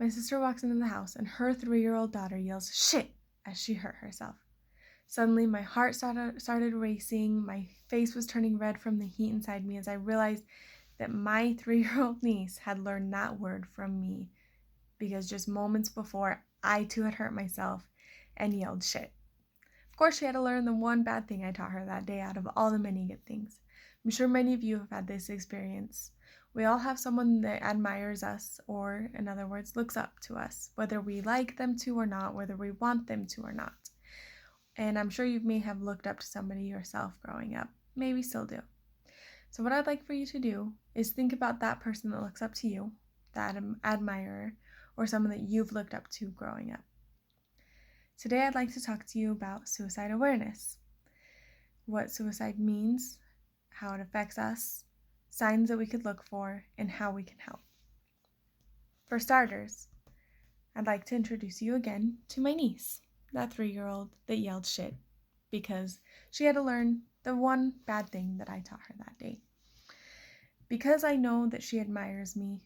My sister walks into the house and her 3-year-old daughter yells, "Shit!" as she hurt herself. Suddenly, my heart started racing. My face was turning red from the heat inside me as I realized that my 3-year-old niece had learned that word from me because just moments before, I too had hurt myself and yelled shit. Of course, she had to learn the one bad thing I taught her that day out of all the many good things. I'm sure many of you have had this experience. We all have someone that admires us, or in other words, looks up to us, whether we like them to or not, whether we want them to or not. And I'm sure you may have looked up to somebody yourself growing up, maybe still do. So what I'd like for you to do is think about that person that looks up to you, that admirer, or someone that you've looked up to growing up. Today I'd like to talk to you about suicide awareness, what suicide means, how it affects us, signs that we could look for, and how we can help. For starters, I'd like to introduce you again to my niece, that 3-year-old that yelled shit because she had to learn the one bad thing that I taught her that day. Because I know that she admires me,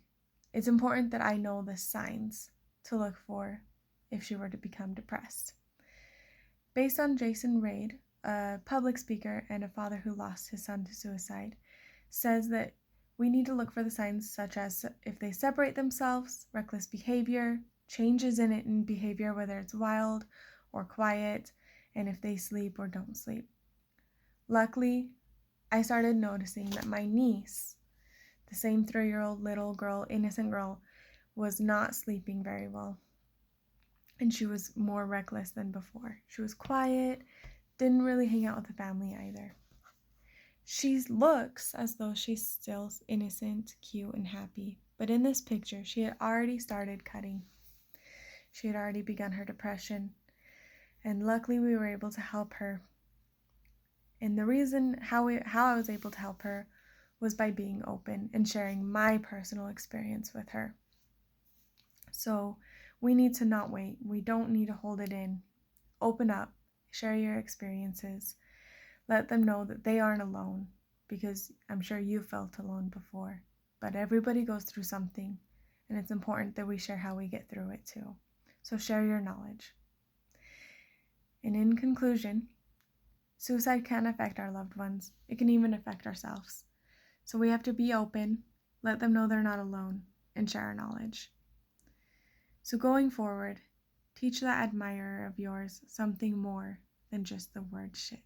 it's important that I know the signs to look for if she were to become depressed. Based on Jason Raid, a public speaker and a father who lost his son to suicide, says that we need to look for the signs such as if they separate themselves, reckless behavior, changes in behavior, whether it's wild or quiet, and if they sleep or don't sleep. Luckily, I started noticing that my niece, the same 3-year-old little girl, innocent girl, was not sleeping very well. And she was more reckless than before. She was quiet, didn't really hang out with the family either. She looks as though she's still innocent, cute, and happy. But in this picture, she had already started cutting. She had already begun her depression. And luckily, we were able to help her. And the reason how I was able to help her was by being open and sharing my personal experience with her. So we need to not wait. We don't need to hold it in. Open up, share your experiences. Let them know that they aren't alone, because I'm sure you felt alone before. But everybody goes through something, and it's important that we share how we get through it too. So share your knowledge. And in conclusion, suicide can affect our loved ones. It can even affect ourselves. So we have to be open, let them know they're not alone, and share our knowledge. So going forward, teach that admirer of yours something more than just the word shit.